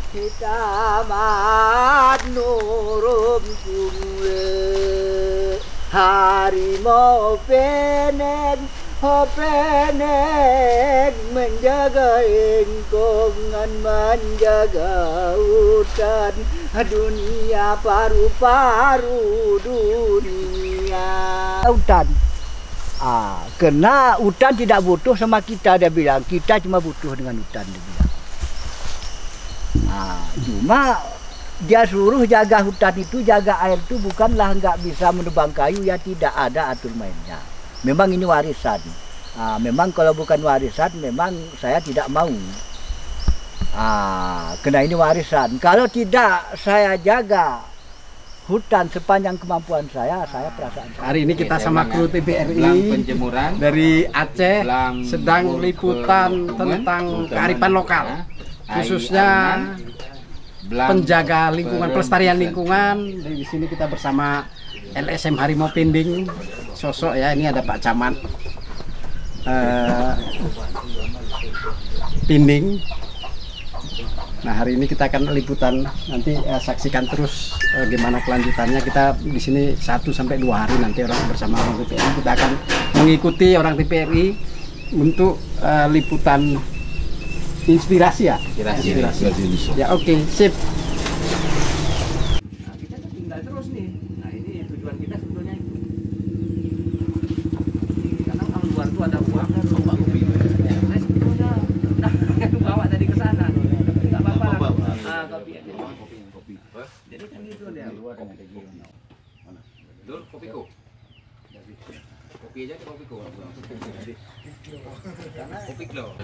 Hitamat nurum sumre harimau penek menjaga lingkungan, menjaga hutan, dunia paru-paru dunia. Hutan, karena hutan tidak butuh sama kita, dia bilang. Kita cuma butuh dengan hutan, dia bilang. Cuma dia suruh jaga hutan itu, jaga air itu bukanlah nggak bisa menebang kayu, ya tidak ada atur mainnya. Memang ini warisan. Memang kalau bukan warisan, memang saya tidak mau. Karena ini warisan. Kalau tidak saya jaga hutan sepanjang kemampuan saya perasaan saya. Hari ini kita sama kru TVRI dari Aceh sedang liputan tentang kearifan lokal, khususnya penjaga lingkungan, pelestarian lingkungan. Di sini kita bersama LSM Harimau Pinding. Sosok ya, ini ada Pak Camat Pinding. Nah, hari ini kita akan liputan, nanti saksikan terus gimana kelanjutannya. Kita di sini 1 sampai 2 hari nanti orang bersama orang TVRI. Kita akan mengikuti orang TVRI untuk liputan inspirasi ya. Inspirasi. Ya, oke, sip. Nah, kita tinggal terus nih. Nah, ini tujuan kita sebetulnya itu. Karena kalau luar tuh ada uang kan lomba kopi. Saya sebetulnya bawa tadi ke sana. Enggak apa-apa. Kopi aja. Kopi. Jadi kan gitu dia. Luar kan kayak gini. Mana? Dul, kopiku. Kopi aja, kopiku. Karena kopi loh.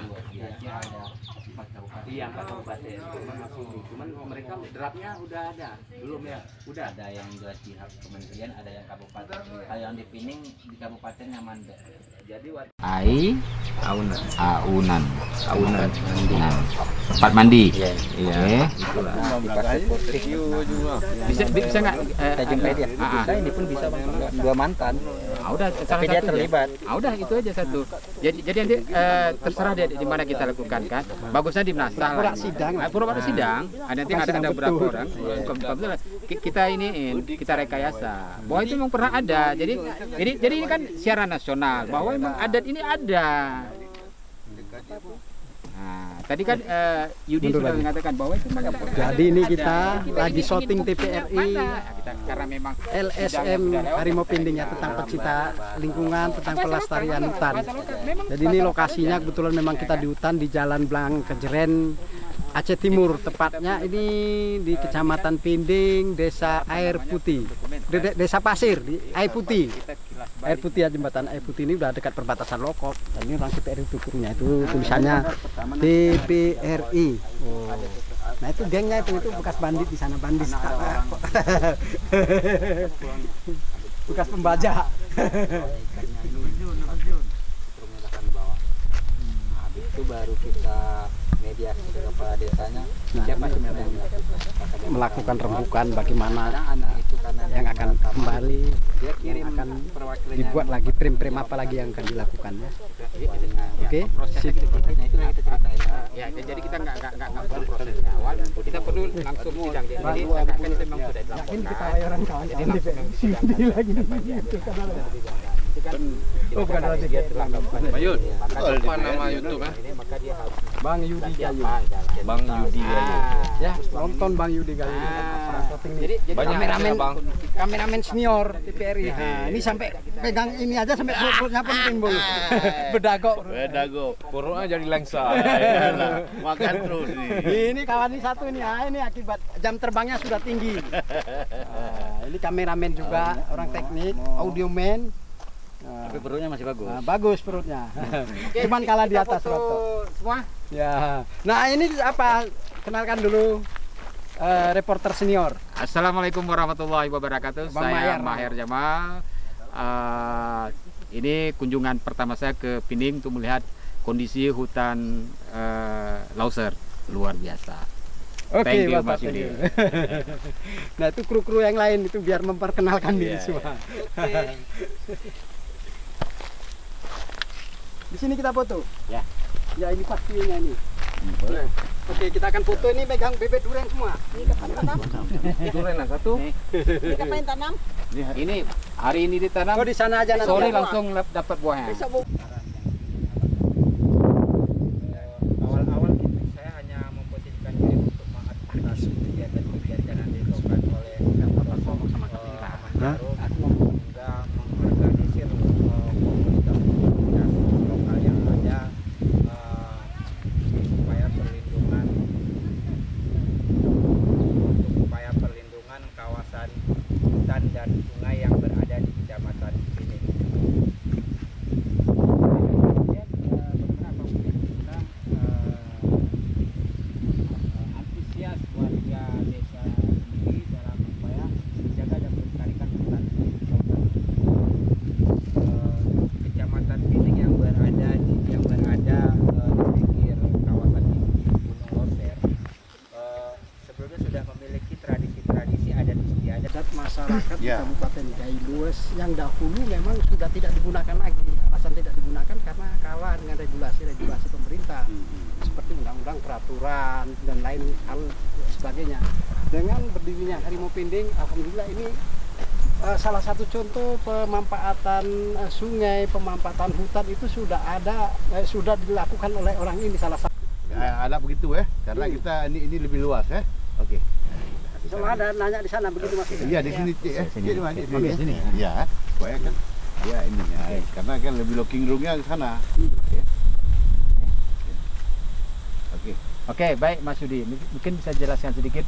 Iya, 4 kabupaten. Cuman mereka draftnya udah ada, belum ya? Udah ada yang di pihak kementerian, ada yang kabupaten. Kalau yang di Pining di kabupatennya Manda. Jadi Aunan. Tempat mandi. Iya. Bisa nggak? jumpai dia. Ini pun bisa Bang. 2 mantan. Udah Tapi dia terlibat. Udah itu aja satu. Jadi nanti terserah dia di mana kita lakukan kan. Bagusnya di Nasah lah. Pura sidang. Nanti ada beberapa orang. Kita kita rekayasa. Bahwa itu memang pernah ada. Jadi ini kan siaran nasional. Bahwa memang adat ini ada. Nah, tadi kan Yudi sudah mengatakan bahwa itu nggak boleh. Jadi ini kita lagi syuting TVRI karena memang LSM Harimau Pinding ya, tentang pecinta lingkungan, tentang pelestarian hutan. Jadi ini lokasinya kebetulan memang kita di hutan di Jalan Blang Kejeren, Aceh Timur, tepatnya ini di Kecamatan Pinding, Desa Air Putih, Desa Pasir di Air Putih. Air Putih ya, jembatan Air Putih ini udah dekat perbatasan Lokop. Dan ini orang TVRI tukurnya itu tulisannya TVRI. Nah itu gengnya itu bekas bandit di sana, bandit. Bekas pembajak. Itu baru kita mediasi ke kepala desanya. Siapa sebenarnya melakukan rembukan bagaimana yang akan kembali, yang akan dibuat lagi trim apa lagi yang akan dilakukan ya. Oke. Ya, jadi kita nggak perlu proses awal, kita perlu langsung sidang. Jadi kan memang sudah dilakukan. Ini kita orang kawan. Jadi langsung lagi gitu kan. Bukan berarti dia telah melakukan. Bayun, apa nama YouTube ya? Bang Yudi Gayu. Bang Yudi Gayu. Ya, nonton Bang Yudi Gayu. Jadi kameramen senior TVRI. Nah, ini sampai pegang ini aja sampai perutnya penting bol. Bedago. Perutnya jadi lengsa. Makan terus nih. Ini kawan ini satu ini. Ini akibat jam terbangnya sudah tinggi. Ini kameramen juga, orang teknik, audioman. Tapi perutnya masih bagus. Bagus perutnya. Cuman kalah di atas roto. Semua? Ya. Nah, ini apa? Kenalkan dulu reporter senior. Assalamualaikum warahmatullahi wabarakatuh. Saya Maher Jamal. Ini kunjungan pertama saya ke Pinding untuk melihat kondisi hutan Lauser. Luar biasa. Oke, Mas Yudi. Nah, itu kru-kru yang lain itu biar memperkenalkan diri semua. Di sini kita foto. Ya. Ya, ini pastinya ini. Boleh. Oke, kita akan foto ini pegang bibit durian semua. Ini kapan tanam? Durian lah satu. Ini kapan tanam? Ini hari ini ditanam. Oh, di sana aja nanti. Sore langsung dapat buahnya. Bisa bu. Awal-awal saya hanya memposisikan diri untuk mengadvokasi kegiatan-kegiatan yang dilakukan oleh sama hingga mengorganisir komunitas lokal yang ada supaya perlindungan kawasan hutan dan sungai yang berada di kecamatan ini. Antusias warga desa sendiri dalam upaya menjaga dan melestarikan hutan. Kecamatan Pining yang berada di pinggir kawasan Gunung Loser sebelumnya sudah memiliki tradisi-tradisi adat istiadat masyarakat di Kabupaten Gailues yang dahulu memang sudah tidak digunakan lagi. Alasan tidak digunakan karena kalah dengan regulasi pemerintah seperti undang-undang, peraturan dan lain hal sebagainya. Dengan berdirinya Harimau Pinding, alhamdulillah ini salah satu contoh pemanfaatan sungai, pemanfaatan hutan itu sudah ada, sudah dilakukan oleh orang ini salah satu. Ada begitu karena kita ini lebih luas Oke. Sama ada nanya di sana begitu Mas. Iya di sini di sini. Iya, supaya kan ya ini karena kan lebih looking roomnya ke sana. Oke, baik Mas Yudi. Mungkin bisa jelaskan sedikit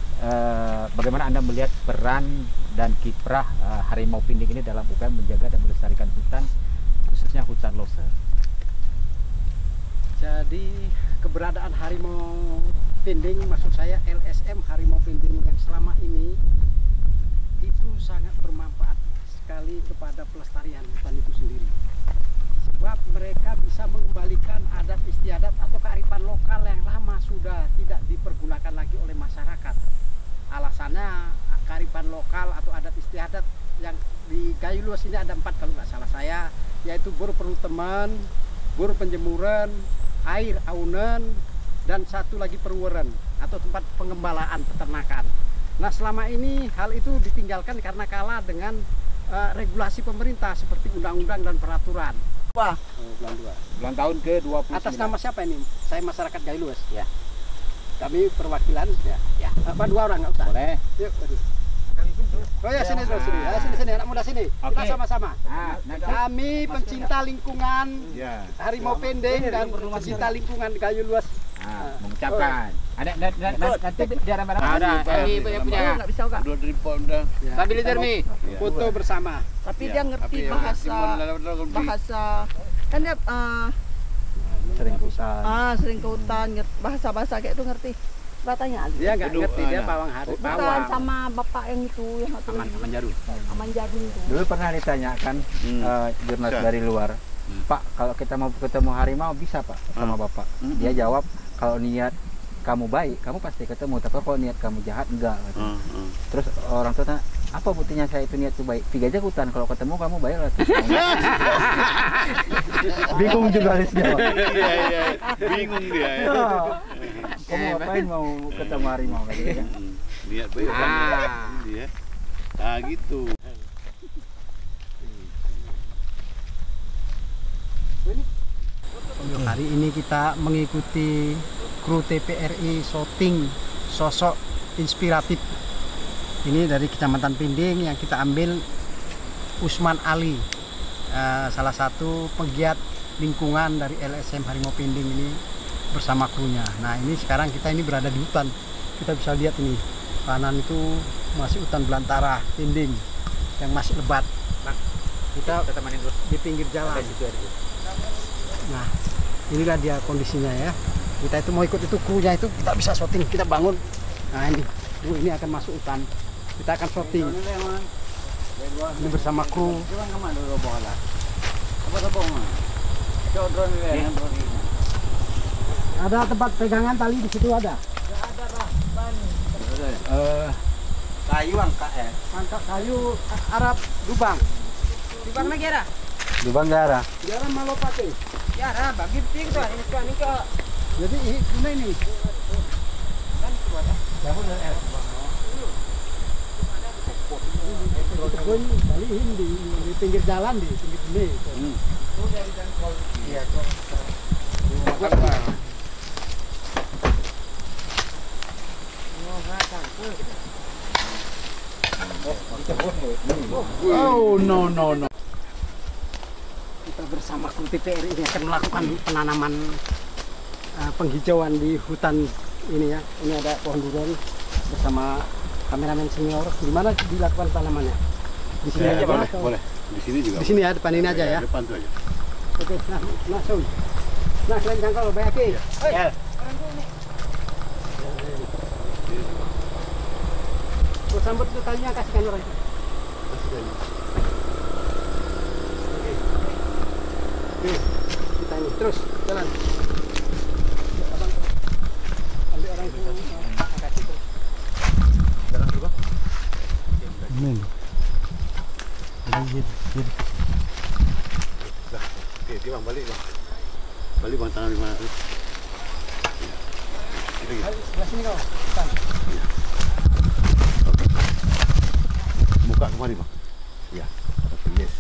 bagaimana Anda melihat peran dan kiprah Harimau Pinding ini dalam upaya menjaga dan melestarikan hutan, khususnya hutan Loser. Jadi keberadaan Harimau Pinding, maksud saya LSM Harimau Pinding yang selama ini itu sangat bermanfaat sekali kepada pelestarian hutan itu sendiri. Sebab mereka bisa mengembalikan adat istiadat atau kearifan lokal yang lama sudah tidak dipergunakan lagi oleh masyarakat. Alasannya kearifan lokal atau adat istiadat yang di Gailues ini ada 4 kalau nggak salah saya, yaitu buru perhuteman, buru penjemuran, air aunen, dan satu lagi perweren atau tempat pengembalaan peternakan. Nah selama ini hal itu ditinggalkan karena kalah dengan regulasi pemerintah seperti undang-undang dan peraturan. Wah. Bulan tahun ke-29. Atas nama siapa ini? Saya masyarakat Gailues. Ya. Kami perwakilan. Ya. Apa 2 orang nggak usah? Boleh. Yuk. Oh ya sini terus sini. Ya, sini anak muda sini. Kita sama-sama. Kami pencinta lingkungan Harimau Pinding dan pencinta lingkungan Gailues. Mengucapkan. Ada nanti di arah mana? Ada. Ini punya. Nggak bisa kak. Udah tripod udah. Stabilizer Mi. Foto bersama. Tapi dia ngerti bahasa kan dia Sering ke hutan. sering ke hutan, bahasa kayak itu ngerti. Tanya Dia nggak ngerti, dia pawang hari. bukan sama bapak yang itu yang satu Aman Jarum. Aman Jarum itu. Dulu pernah ditanyakan jurnalis dari luar, Pak, kalau kita mau ketemu harimau bisa Pak sama Bapak? Dia jawab, kalau niat kamu baik, kamu pasti ketemu. Tapi kalau niat kamu jahat, enggak. Terus orang tua tanya, apa buktinya saya itu niat itu baik? 3 aja hutan, kalau ketemu kamu baik lah. Bingung jurnalisnya. Iya, bingung dia. Kamu ngapain mau ketemu harimau? Lihat baik dia. Nah gitu. Hari ini kita mengikuti kru TPRI syuting sosok inspiratif. Ini dari Kecamatan Pinding yang kita ambil Usman Ali, salah satu pegiat lingkungan dari LSM Harimau Pinding ini bersama krunya. Nah ini sekarang kita ini berada di hutan. Kita bisa lihat ini kanan itu masih hutan belantara Pinding yang masih lebat. Kita temanin terus di pinggir jalan. Nah inilah dia kondisinya ya. Kita itu mau ikut itu krunya itu kita bisa syuting, kita bangun. Nah ini akan masuk hutan. Kita akan syuting. Ini bersama kru. Ada tempat pegangan tali di situ ada. Kayu angka ya. Angkat kayu Arab Lubang. Lubang negara. Lubang darah. Jarang malu pakai. Ya, bagi penting tuh ini ke. Jadi ini. Kebun balikin di pinggir jalan di pinggir ini. Iya. Oh no. Kita bersama kru TPRI ini akan melakukan penanaman penghijauan di hutan ini ya. Ini ada pohon durian bersama kameramen senior. Di mana dilakukan tanamannya? Di sini aja boleh. Di sini juga. Di sini ya, depan ini aja ya. Depan tuh aja. Oke, nah langsung. Nah, kalian jangkau bayaki. Ya. Oh, sambut itu talinya kasihkan orang itu. Oke, kita ini terus jalan. Abang, ambil orang itu kasih terus. Jalan dulu, Bang. Amin. Oke, Bang, balik, Bang. Balik, Bang, tangan di mana? Sebelah sini kau. Depan. Muka kemari, Bang. Ya. Oke, yes.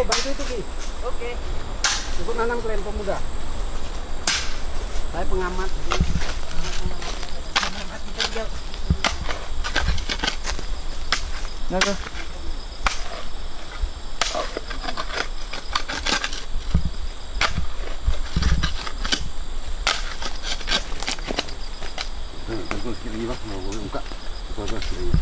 Bantu itu Ki. Oke. Ikut nanam kalian pemuda. Saya pengamat. Nggak. Tengok sikit lagi, Bang. Mau buka. Buka sikit lagi.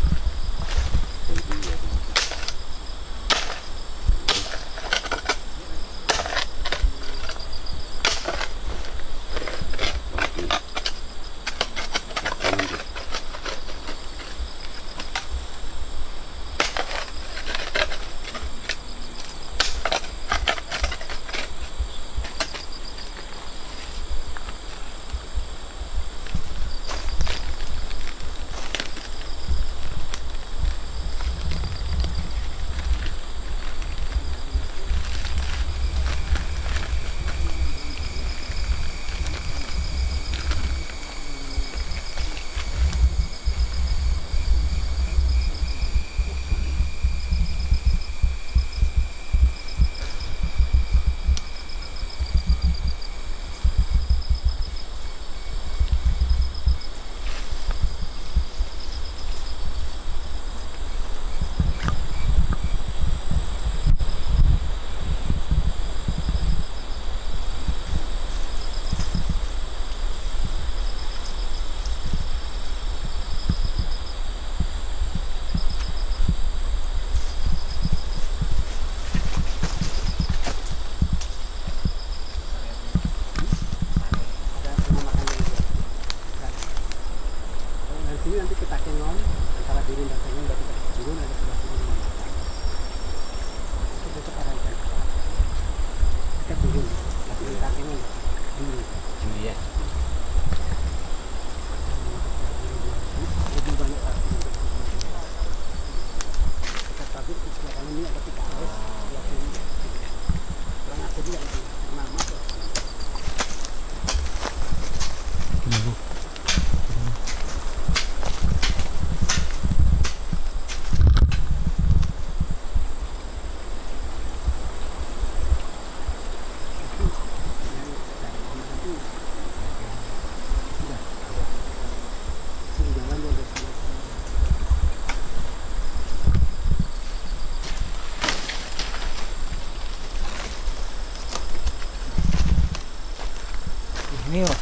Ini loh.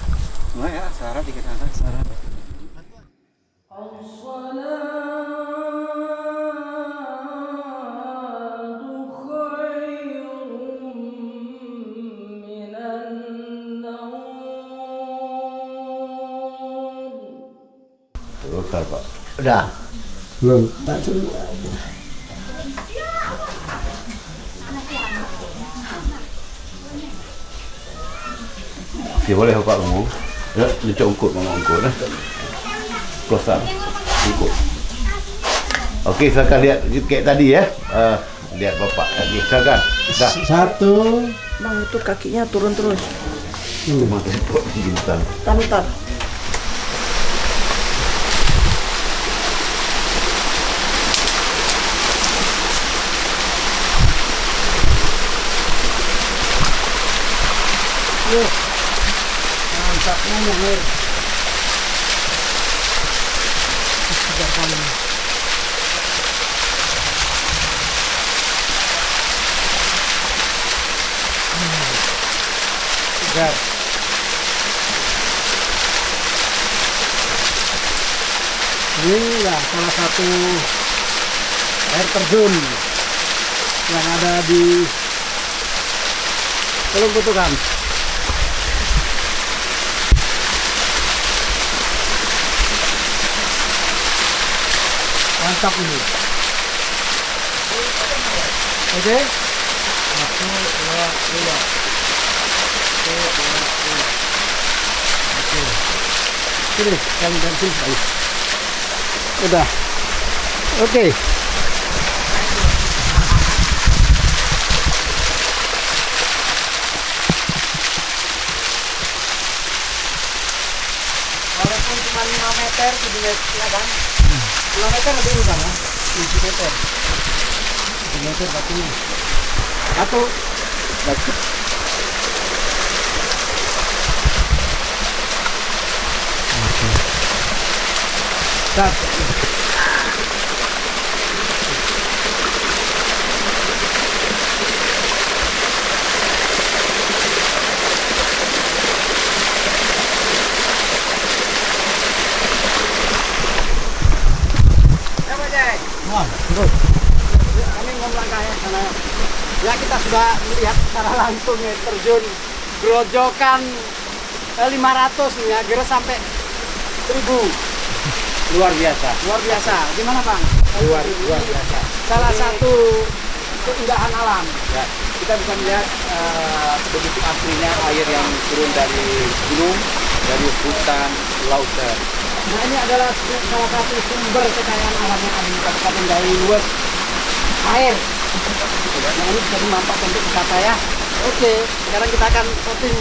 Enggak ya, sarap dikit atas. Sarap. Selesai, Pak. Udah. Belum. Dia boleh Pak kamu. Ya, dia ungkut mau ungkut dah. Kosak. Ungkut. Okey, silakan lihat kayak tadi ya. Lihat bapak. Okey, silakan. Dah. Satu. Bang, itu kakinya turun terus. Mata repot bintang. Bentar. Mantap nih. Segar. Inilah salah satu air terjun yang ada di Teluk Butukan. Mantap ini. Oke. 1, 2, 3. Oke. Sini, kami ganti sekali. Udah. Oke. Walaupun cuma 5 meter, 7 meter, ya kan? 5 meter lebih mudah ya? 7 meter. 7 meter batunya. Satu. Batu. Oke. Start. Terus. Kami mau melangkah ya sana. Ya kita sudah melihat secara langsung ya terjun grojokan 500 ya, kira sampai 1000. Luar biasa. Luar biasa. Gimana Bang? Luar biasa. Salah satu keindahan alam. Ya, kita bisa melihat begitu aslinya air yang turun dari gunung, dari hutan, lautan. Nah ini adalah salah satu sumber kekayaan alam yang ada di Kabupaten Dayi Luwes, air. Nah ini bisa dimanfaatkan untuk wisata ya. Oke, sekarang kita akan shooting.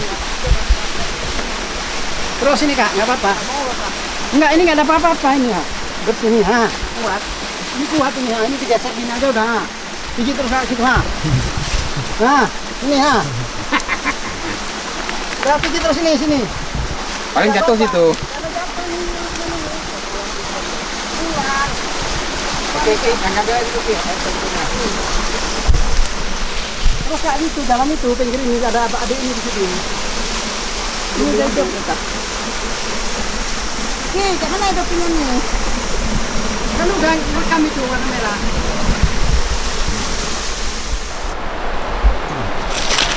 Terus ini Kak, nggak apa-apa? Enggak, ini nggak ada apa-apa ini ya. Bersih nih, ha. Kuat. Ini kuat ini, ha. Ini digesek gini aja udah, ha. Pijit terus Kak, gitu, ha. Nah, ini ha. Udah pijit terus sini. Paling jatuh situ. Oke, angkat aja itu, oke. Terus Kak, itu dalam itu pinggir ini ada adik ini di situ. Ini udah dekat. Oke, mana ada punyanya? Kan udah rekam itu warna merah.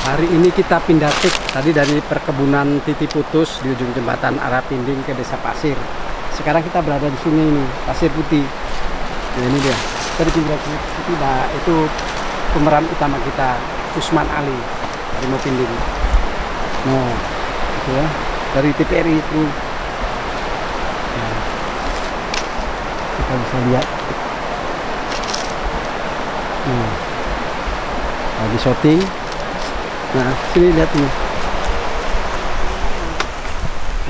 Hari ini kita pindah tik tadi dari perkebunan Titi Putus di ujung jembatan arah Pinding ke Desa Pasir. Sekarang kita berada di sini ini, Pasir Putih. Nah, ini dia. Tadi pindah Putih, nah, itu pemeran utama kita, Usman Ali dari Mopinding. Nah, itu ya, dari TPRI itu. Nah, kita bisa lihat. Nah, lagi syuting. Nah, sini lihat ini.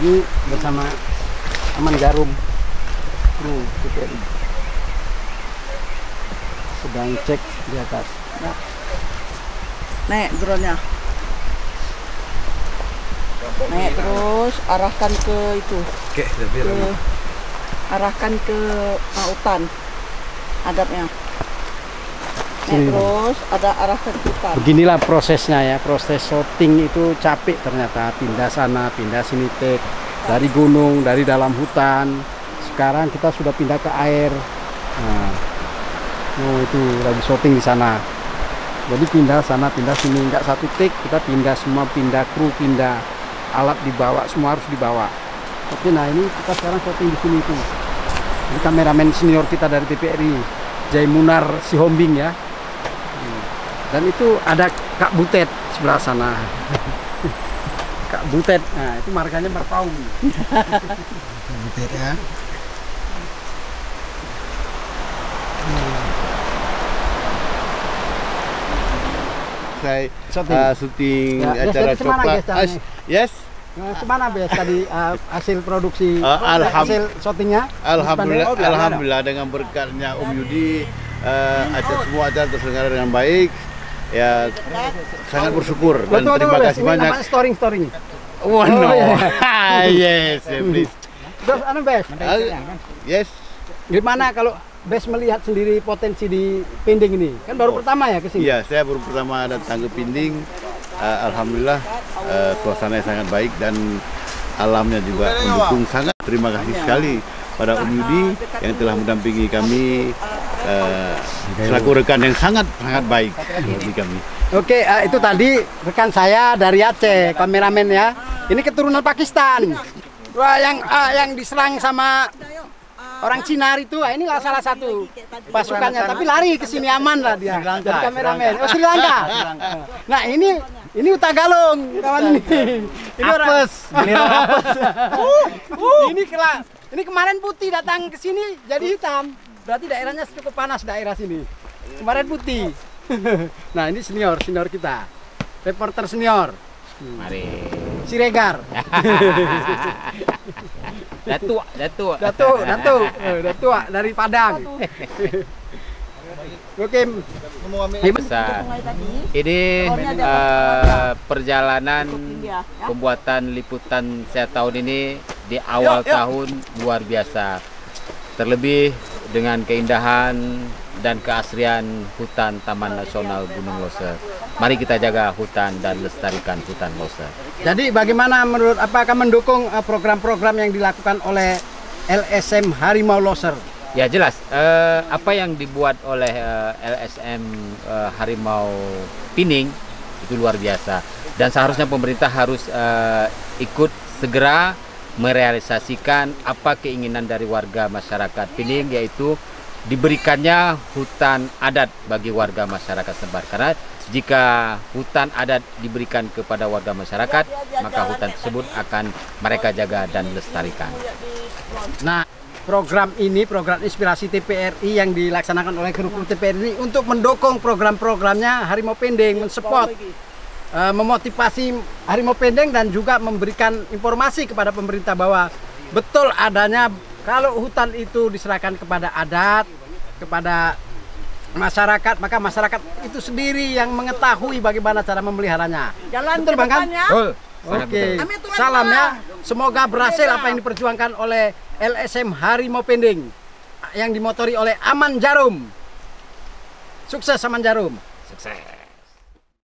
Ini bersama Aman Jarum, kru TPRI. Sedang cek di atas. Nah. Naik drone-nya. Naik terus, arahkan ke itu. Oke, Arahkan ke hutan. Hadapnya. Sini. Terus ada arahkan ke hutan. Beginilah prosesnya ya, proses syuting itu capek ternyata, pindah sana, pindah sini take, dari gunung, dari dalam hutan. Sekarang kita sudah pindah ke air. Nah, oh itu lagi syuting di sana. Jadi pindah sana, pindah sini, nggak satu take, kita pindah semua, pindah kru, pindah alat dibawa, semua harus dibawa. Oke, nah ini kita sekarang syuting di sini tuh. Ini kameramen senior kita dari TPRI, Jaimunar Sihombing ya. Dan itu ada Kak Butet sebelah sana. Kak Butet, nah itu marganya Marpaung. Butet ya. selesai syuting Ya, acara jadi kemana, coklat. guys, caranya? Yes. Kemana Bes tadi hasil produksi Alhamdulillah. hasil syutingnya? Alhamdulillah dengan berkatnya Om Yudi semua acara terselenggara dengan baik. Ya sangat bersyukur dan terima kasih banyak. Storing. Oh no. Yes, please. Terus Bes, Yes. gimana kalau Bes melihat sendiri potensi di Pinding ini? Kan baru pertama ya ke sini? Iya, saya baru pertama datang ke Pinding. Alhamdulillah suasananya sangat baik dan alamnya juga mendukung sangat. Terima kasih sekali pada Om Yudi yang telah mendampingi kami selaku rekan yang sangat baik bagi kami. Oke, itu tadi rekan saya dari Aceh, kameramen ya. Ini keturunan Pakistan. Wah, yang diserang sama orang Cina itu, inilah salah satu pasukannya. Tapi lari ke sini aman lah dia. Jadi kameramen. Oh, Sri Lanka. Nah, ini Utagalung, kawan ini. Ini orang apes. Ini kemarin putih datang ke sini jadi hitam. Berarti daerahnya cukup panas daerah sini. Kemarin putih. Nah, ini senior kita. Reporter senior. Mari. Siregar. Datuk dari Padang. Oke. Ini perjalanan pembuatan liputan saya tahun ini di awal tahun luar biasa. Terlebih dengan keindahan dan keasrian hutan Taman Nasional Gunung Loser. Mari kita jaga hutan dan lestarikan hutan Loser. Jadi bagaimana menurut apakah mendukung program-program yang dilakukan oleh LSM Harimau Loser? Ya jelas, apa yang dibuat oleh LSM Harimau Pinding itu luar biasa. Dan seharusnya pemerintah harus ikut segera merealisasikan apa keinginan dari warga masyarakat Pinding, yaitu diberikannya hutan adat bagi warga masyarakat setempat. Karena jika hutan adat diberikan kepada warga masyarakat, maka hutan tersebut akan mereka jaga dan lestarikan. Nah, program ini, program inspirasi TPRI yang dilaksanakan oleh kru-kru TPRI ini untuk mendukung program-programnya Harimau Pinding, mensupport, memotivasi Harimau Pinding dan juga memberikan informasi kepada pemerintah bahwa betul adanya kalau hutan itu diserahkan kepada adat, kepada masyarakat, maka masyarakat itu sendiri yang mengetahui bagaimana cara memeliharanya. Jalan betul, Bang, kan? Oke, salam ya. Semoga berhasil apa yang diperjuangkan oleh LSM Harimau Pinding yang dimotori oleh Aman Jarum. Sukses Aman Jarum. sukses.